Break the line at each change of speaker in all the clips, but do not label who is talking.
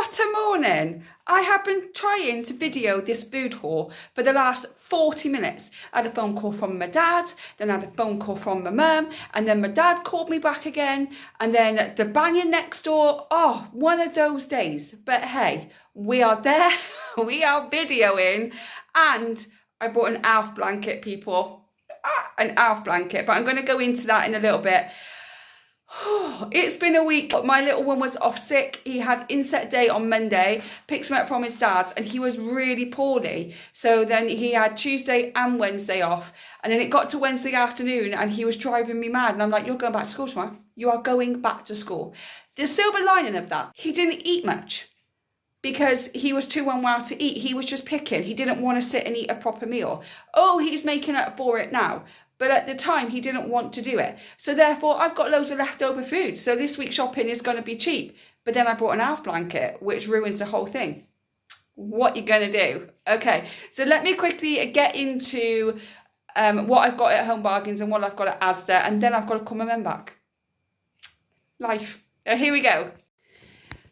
What a morning. I have been trying to video this food haul for the last 40 minutes. I had a phone call from my dad, then I had a phone call from my mum, and then my dad called me back again, and then the banging next door. Oh, one of those days. But hey, we are there, we are videoing, and I bought an Alf blanket, people. An Alf blanket, but I'm going to go into that in a little bit. It's been a week. My little one was off sick. He had inset day on Monday, picked him up from his dad's, and he was really poorly. So then he had Tuesday and Wednesday off. And then it got to Wednesday afternoon and he was driving me mad. And I'm like, you're going back to school tomorrow. You are going back to school. The silver lining of that, he didn't eat much because he was too unwell to eat. He was just picking. He didn't want to sit and eat a proper meal. Oh, he's making up for it now. But at the time, he didn't want to do it. So therefore, I've got loads of leftover food. So this week's shopping is going to be cheap. But then I bought an Alf blanket, which ruins the whole thing. What you going to do? Okay, so let me quickly get into what I've got at Home Bargains and what I've got at Asda. And then I've got to call my mum back. Life. Here we go.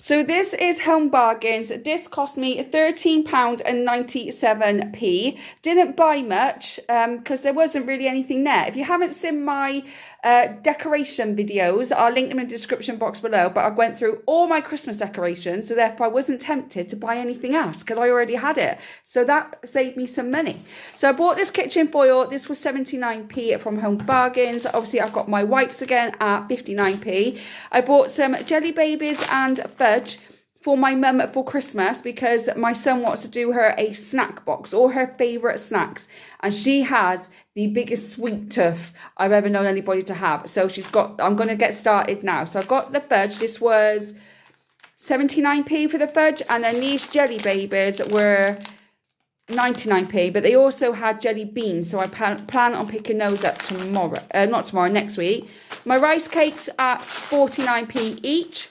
So this is Home Bargains. This cost me £13.97. Didn't buy much because there wasn't really anything there. If you haven't seen my decoration videos, I'll link them in the description box below. But I went through all my Christmas decorations, so therefore I wasn't tempted to buy anything else because I already had it. So that saved me some money. So I bought this kitchen foil. This was 79p from Home Bargains. Obviously, I've got my wipes again at 59p. I bought some Jelly Babies and fudge for my mum for Christmas because my son wants to do her a snack box, all her favourite snacks, and she has the biggest sweet tooth I've ever known anybody to have. So I'm going to get started now. So I got the fudge. This was 79p for the fudge, and then these Jelly Babies were 99p, but they also had jelly beans, so I plan on picking those up tomorrow. Not tomorrow, next week. My rice cakes at 49p each.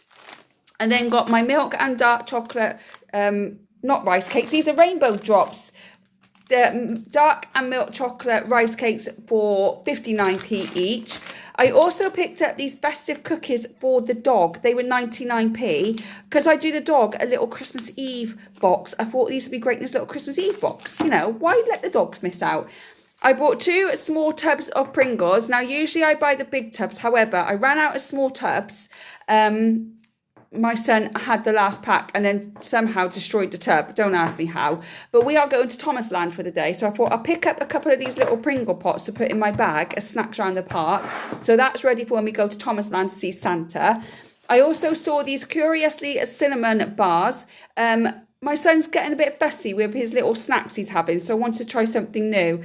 And then got my milk and dark chocolate, not rice cakes. These are rainbow drops. The dark and milk chocolate rice cakes for 59p each. I also picked up these festive cookies for the dog. They were 99p. Because I do the dog a little Christmas Eve box, I thought these would be great in this little Christmas Eve box. You know, why let the dogs miss out? I bought 2 small tubs of Pringles. Now, usually I buy the big tubs. However, I ran out of small tubs. My son had the last pack and then somehow destroyed the tub. Don't ask me how. But we are going to Thomasland for the day. So I thought I'll pick up a couple of these little Pringle pots to put in my bag as snacks around the park. So that's ready for when we go to Thomasland to see Santa. I also saw these Curiously cinnamon bars. My son's getting a bit fussy with his little snacks he's having. So I wanted to try something new.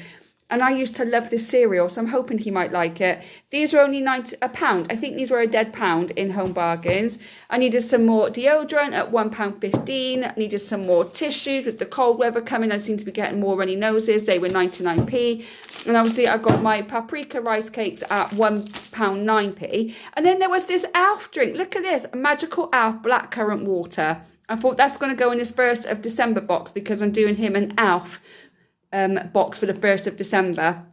And I used to love this cereal, so I'm hoping he might like it. These are only £1. I think these were a dead £1 in Home Bargains. I needed some more deodorant at £1.15. I needed some more tissues with the cold weather coming. I seem to be getting more runny noses. They were 99p. And obviously I got my paprika rice cakes at £1.9p. And then there was this Alf drink. Look at this, a magical Alf blackcurrant water. I thought that's going to go in this 1st of December box because I'm doing him an Alf box for the 1st of December.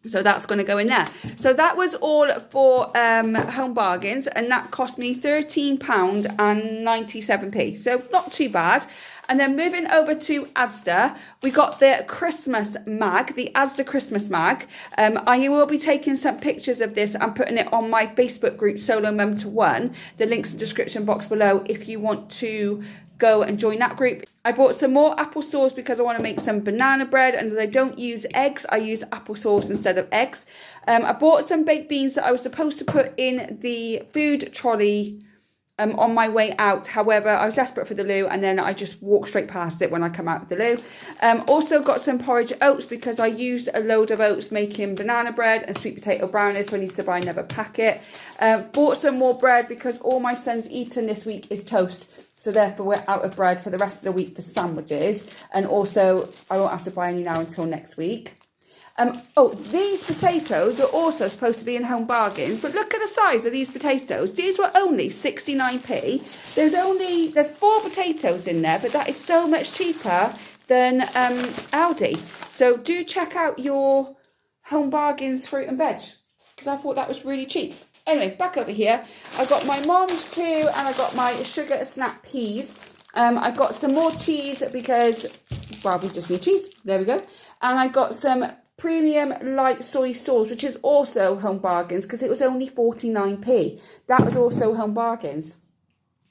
So that's going to go in there. So that was all for Home Bargains, and that cost me £13.97. So not too bad. And then moving over to Asda, we got the Christmas mag, the Asda Christmas mag. I will be taking some pictures of this and putting it on my Facebook group, Solo Mum to One. The link's in the description box below if you want to go and join that group. I bought some more applesauce because I want to make some banana bread, and as I don't use eggs, I use applesauce instead of eggs. I bought some baked beans that I was supposed to put in the food trolley on my way out. However, I was desperate for the loo, and then I just walked straight past it when I come out of the loo. Also got some porridge oats because I used a load of oats making banana bread and sweet potato brownies, so I need to buy another packet. Bought some more bread because all my son's eaten this week is toast. So therefore, we're out of bread for the rest of the week for sandwiches. And also, I won't have to buy any now until next week. These potatoes are also supposed to be in Home Bargains. But look at the size of these potatoes. These were only 69p. There's 4 potatoes in there, but that is so much cheaper than Aldi. So do check out your Home Bargains fruit and veg, because I thought that was really cheap. Anyway, back over here. I got my mom's too, and I got my sugar snap peas. I got some more cheese because, well, we just need cheese. There we go. And I got some premium light soy sauce, which is also Home Bargains because it was only 49p. That was also Home Bargains.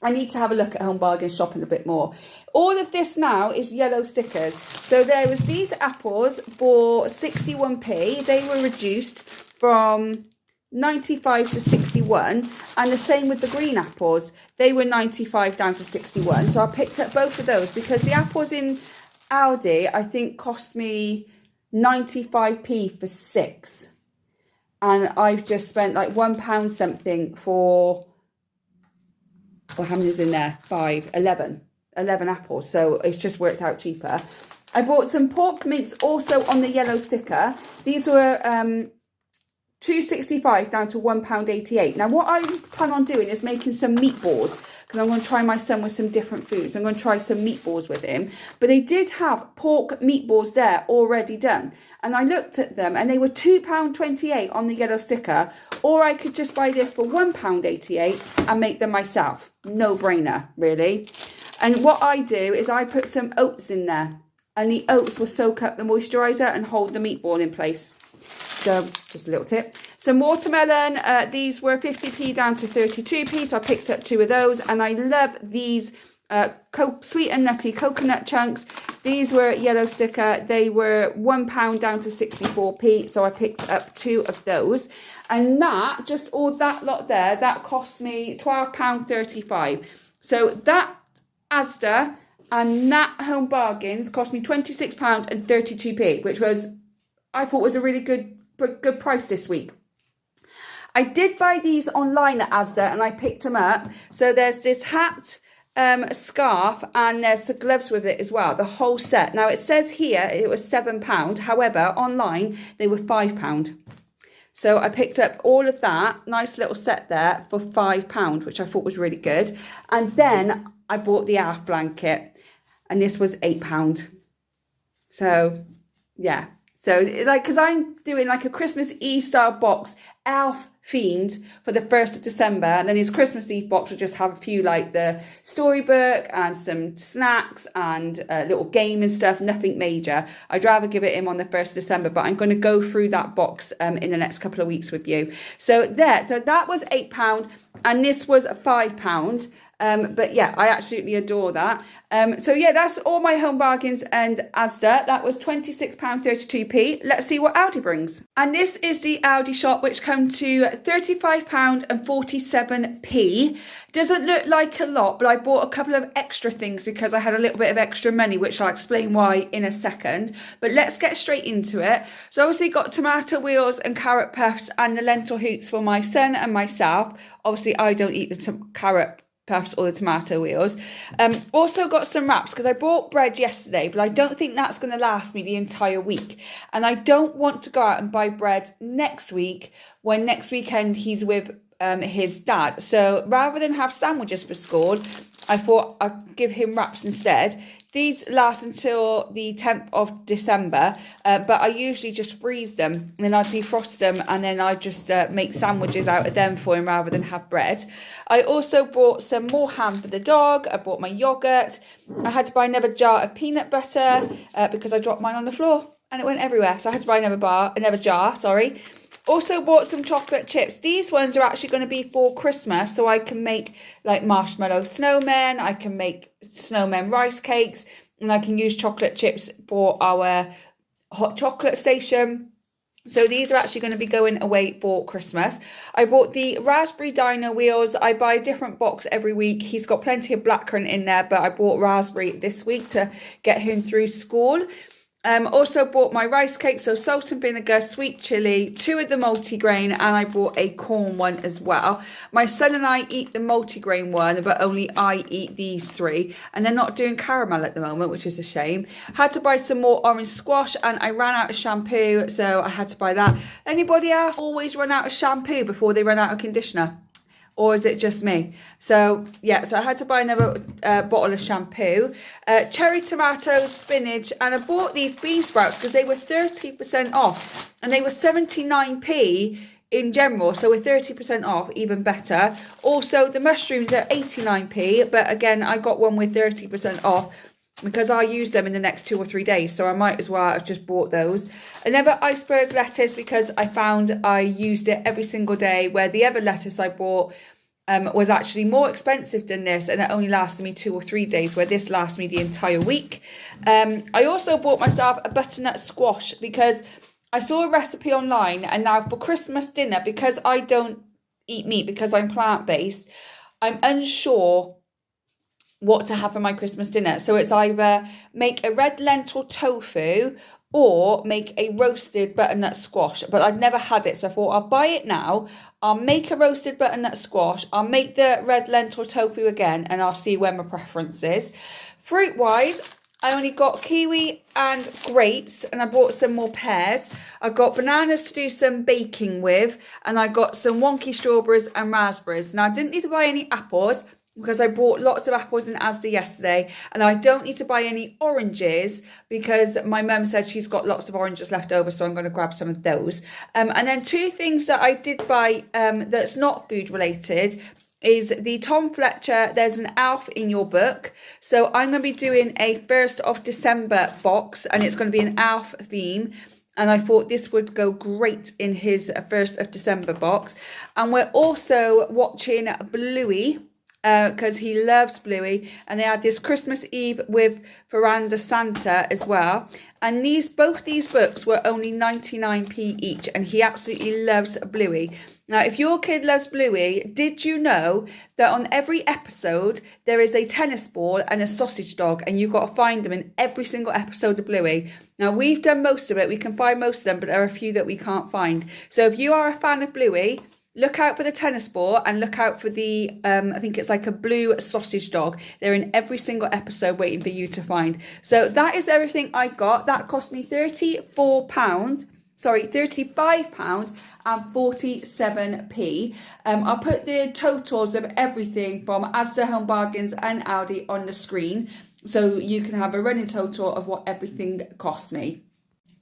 I need to have a look at Home Bargains shopping a bit more. All of this now is yellow stickers. So there was these apples for 61p. They were reduced from 95 to 61, and the same with the green apples. They were 95 down to 61. So I picked up both of those because the apples in Aldi, I think, cost me 95p for 6. And I've just spent like £1 something for, or how many is in there? 11 apples. So it's just worked out cheaper. I bought some pork mince also on the yellow sticker. These were £2.65 down to £1.88. Now what I plan on doing is making some meatballs because I'm going to try my son with some different foods. I'm going to try some meatballs with him. But they did have pork meatballs there already done. And I looked at them and they were £2.28 on the yellow sticker. Or I could just buy this for £1.88 and make them myself. No brainer, really. And what I do is I put some oats in there. And the oats will soak up the moisturiser and hold the meatball in place. So just a little tip. Some watermelon, these were 50p down to 32p, so I picked up 2 of those. And I love these sweet and nutty coconut chunks. These were yellow sticker. They were £1 down to 64p, so I picked up 2 of those. And that, just all that lot there, that cost me £12.35. So that Asda and that Home Bargains cost me £26.32p, which was, I thought, was a really good price this week. I did buy these online at Asda and I picked them up. So there's this hat, scarf, and there's some gloves with it as well, the whole set. Now it says here it was £7. However, online they were £5. So I picked up all of that nice little set there for £5, which I thought was really good. And then I bought the half blanket and this was £8. So yeah. So, like, because I'm doing like a Christmas Eve style box, elf themed, for the 1st of December. And then his Christmas Eve box will just have a few, like the storybook and some snacks and a little game and stuff. Nothing major. I'd rather give it him on the 1st of December. But I'm going to go through that box in the next couple of weeks with you. So that was £8 and this was £5. But yeah, I absolutely adore that. So yeah, that's all my Home Bargains and Asda. That was £26.32p. Let's see what Aldi brings. And this is the Aldi shop, which come to £35.47p. Doesn't look like a lot, but I bought a couple of extra things because I had a little bit of extra money, which I'll explain why in a second. But let's get straight into it. So obviously got tomato wheels and carrot puffs and the lentil hoops for my son and myself. Obviously I don't eat the carrot puffs or the tomato wheels. Also got some wraps because I bought bread yesterday, but I don't think that's going to last me the entire week. And I don't want to go out and buy bread next week when next weekend he's with his dad. So rather than have sandwiches for school, I thought I'd give him wraps instead. These last until the 10th of December, but I usually just freeze them and then I defrost them and then I just make sandwiches out of them for him rather than have bread. I also bought some more ham for the dog. I bought my yogurt. I had to buy another jar of peanut butter because I dropped mine on the floor and it went everywhere. So I had to buy another jar. Also bought some chocolate chips. These ones are actually going to be for Christmas, so I can make like marshmallow snowmen, I can make snowmen rice cakes, and I can use chocolate chips for our hot chocolate station. So these are actually going to be going away for Christmas. I bought the raspberry dino wheels. I buy a different box every week. He's got plenty of blackcurrant in there, but I bought raspberry this week to get him through school. Also bought my rice cake, so salt and vinegar, sweet chilli, 2 of the multigrain, and I bought a corn one as well. My son and I eat the multigrain one, but only I eat these 3, and they're not doing caramel at the moment, which is a shame. Had to buy some more orange squash, and I ran out of shampoo, so I had to buy that. Anybody else always run out of shampoo before they run out of conditioner? Or is it just me? So yeah, so I had to buy another bottle of shampoo, cherry tomatoes, spinach, and I bought these bean sprouts because they were 30% off and they were 79p in general. So with 30% off, even better. Also, the mushrooms are 89p, but again, I got one with 30% off because I use them in the next 2 or 3 days, so I might as well have just bought those. Another iceberg lettuce because I found I used it every single day, where the other lettuce I bought was actually more expensive than this, and it only lasted me 2 or 3 days, where this lasts me the entire week. I also bought myself a butternut squash because I saw a recipe online, and now for Christmas dinner, because I don't eat meat, because I'm plant-based, I'm unsure what to have for my Christmas dinner. So it's either make a red lentil tofu or make a roasted butternut squash. But I've never had it, so I thought I'll buy it now. I'll make a roasted butternut squash. I'll make the red lentil tofu again, and I'll see where my preference is. Fruit-wise, I only got kiwi and grapes, and I bought some more pears. I got bananas to do some baking with, and I got some wonky strawberries and raspberries. Now, I didn't need to buy any apples because I bought lots of apples in Asda yesterday, and I don't need to buy any oranges because my mum said she's got lots of oranges left over, so I'm going to grab some of those. And then 2 things that I did buy that's not food related is the Tom Fletcher, There's an Elf in Your Book. So I'm going to be doing a 1st of December box, and it's going to be an elf theme. And I thought this would go great in his 1st of December box. And we're also watching Bluey, because he loves Bluey, and they had this Christmas Eve with Veranda Santa as well. And both these books were only 99p each, and he absolutely loves Bluey. Now, if your kid loves Bluey, did you know that on every episode there is a tennis ball and a sausage dog, and you've got to find them in every single episode of Bluey? Now, we've done most of it. We can find most of them, but there are a few that we can't find. So if you are a fan of Bluey, look out for the tennis ball and look out for the, I think it's like a blue sausage dog. They're in every single episode waiting for you to find. So that is everything I got. That cost me £35 and 47p. I'll put the totals of everything from Asda, Home Bargains and Aldi on the screen, so you can have a running total of what everything cost me.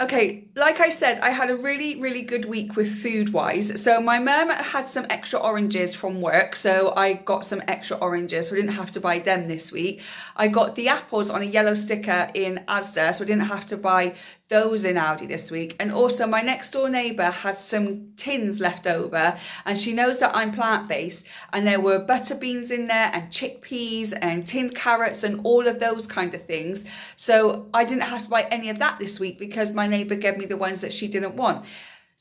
Okay, like I said, I had a really, really good week with food-wise. So my mum had some extra oranges from work, so I got some extra oranges, so I didn't have to buy them this week. I got the apples on a yellow sticker in Asda, so I didn't have to buy those in Aldi this week. And also my next door neighbour had some tins left over, and she knows that I'm plant-based, and there were butter beans in there and chickpeas and tinned carrots and all of those kind of things. So I didn't have to buy any of that this week because my neighbour gave me the ones that she didn't want.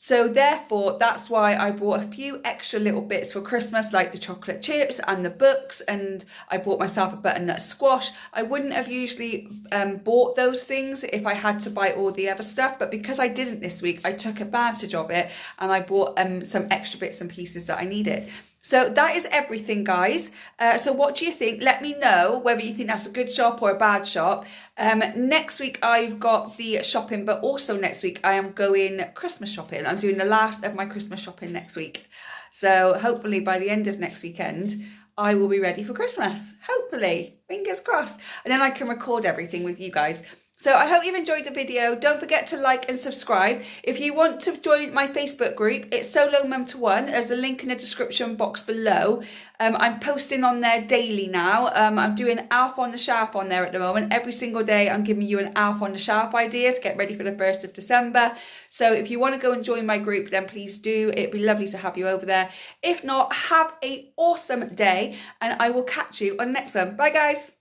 So therefore, that's why I bought a few extra little bits for Christmas, like the chocolate chips and the books, and I bought myself a butternut squash. I wouldn't have usually bought those things if I had to buy all the other stuff, but because I didn't this week, I took advantage of it and I bought some extra bits and pieces that I needed. So that is everything, guys. So what do you think? Let me know whether you think that's a good shop or a bad shop. Next week I've got the shopping, but also next week I am going Christmas shopping. I'm doing the last of my Christmas shopping next week. So hopefully by the end of next weekend, I will be ready for Christmas. Hopefully, fingers crossed. And then I can record everything with you guys. So I hope you've enjoyed the video. Don't forget to like and subscribe. If you want to join my Facebook group, it's Solo Mum to One. There's a link in the description box below. I'm posting on there daily now. I'm doing Alf on the Shelf on there at the moment. Every single day I'm giving you an Alf on the Shelf idea to get ready for the 1st of December. So if you want to go and join my group, then please do. It'd be lovely to have you over there. If not, have an awesome day, and I will catch you on the next one. Bye, guys.